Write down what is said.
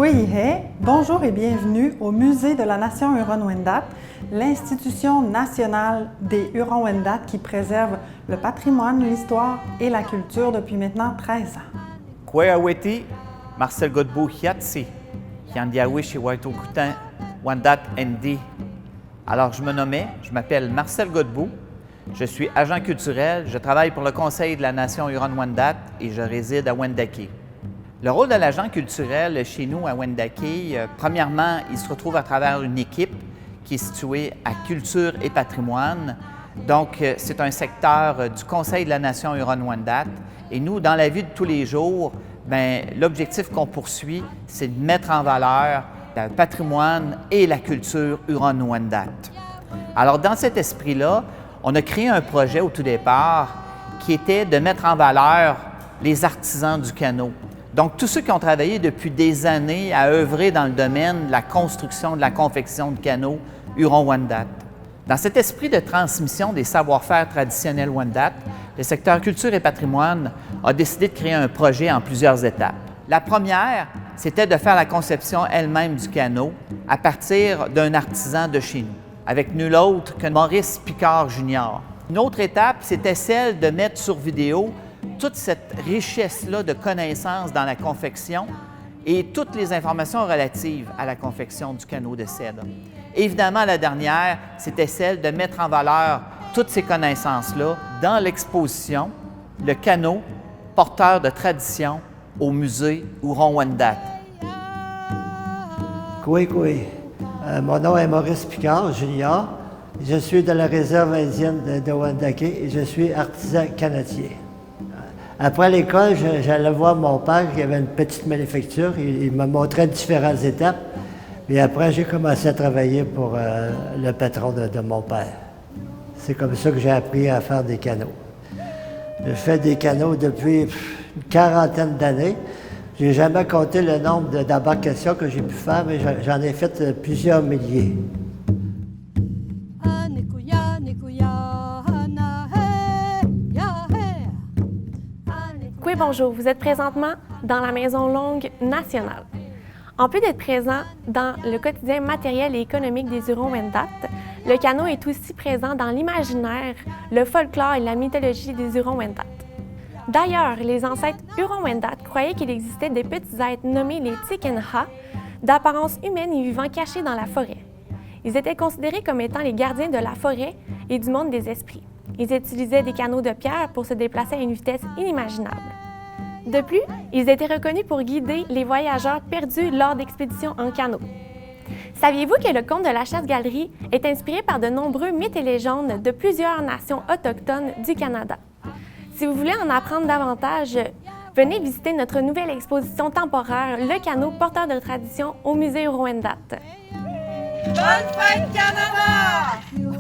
Kuihe, bonjour et bienvenue au Musée de la Nation Huron-Wendat, l'institution nationale des Hurons-Wendat qui préserve le patrimoine, l'histoire et la culture depuis maintenant 13 ans. Kweyaweti, Marcel Godbout Hiatsi, Yandiawishi Waitokutan, Wendat Ndi. Alors, je m'appelle Marcel Godbout, je suis agent culturel, je travaille pour le Conseil de la Nation Huron-Wendat et je réside à Wendake. Le rôle de l'agent culturel chez nous à Wendake, premièrement, il se retrouve à travers une équipe qui est située à Culture et Patrimoine. Donc, c'est un secteur du Conseil de la Nation Huron-Wendat. Et nous, dans la vie de tous les jours, l'objectif qu'on poursuit, c'est de mettre en valeur le patrimoine et la culture Huron-Wendat. Alors, dans cet esprit-là, on a créé un projet au tout départ qui était de mettre en valeur les artisans du canot. Donc, tous ceux qui ont travaillé depuis des années à œuvrer dans le domaine de la construction, de la confection de canots Huron-Wendat. Dans cet esprit de transmission des savoir-faire traditionnels Wendat, le secteur culture et patrimoine a décidé de créer un projet en plusieurs étapes. La première, c'était de faire la conception elle-même du canot à partir d'un artisan de chez nous, avec nul autre que Maurice Picard Jr. Une autre étape, c'était celle de mettre sur vidéo toute cette richesse-là de connaissances dans la confection et toutes les informations relatives à la confection du canot de cèdre. Évidemment, la dernière, c'était celle de mettre en valeur toutes ces connaissances-là dans l'exposition « Le canot, porteur de tradition au musée Huron-Wendat ». Oui. Mon nom est Maurice Picard Jr. Je suis de la réserve indienne de Wendake et je suis artisan canadier. Après l'école, j'allais voir mon père qui avait une petite manufacture. Il me montrait différentes étapes. Et après, j'ai commencé à travailler pour le patron de mon père. C'est comme ça que j'ai appris à faire des canots. Je fais des canots depuis une quarantaine d'années. Je n'ai jamais compté le nombre d'embarcations que j'ai pu faire, mais j'en ai fait plusieurs milliers. Oui, bonjour. Vous êtes présentement dans la Maison Longue nationale. En plus d'être présent dans le quotidien matériel et économique des Hurons-Wendat, le canot est aussi présent dans l'imaginaire, le folklore et la mythologie des Hurons-Wendat. D'ailleurs, les ancêtres Huron-Wendat croyaient qu'il existait des petits êtres nommés les Tikenha, d'apparence humaine et vivant cachés dans la forêt. Ils étaient considérés comme étant les gardiens de la forêt et du monde des esprits. Ils utilisaient des canots de pierre pour se déplacer à une vitesse inimaginable. De plus, ils étaient reconnus pour guider les voyageurs perdus lors d'expéditions en canot. Saviez-vous que le conte de la chasse-galerie est inspiré par de nombreux mythes et légendes de plusieurs nations autochtones du Canada? Si vous voulez en apprendre davantage, venez visiter notre nouvelle exposition temporaire, Le canot porteur de tradition au musée Huron-Wendat. Bonne fête Canada!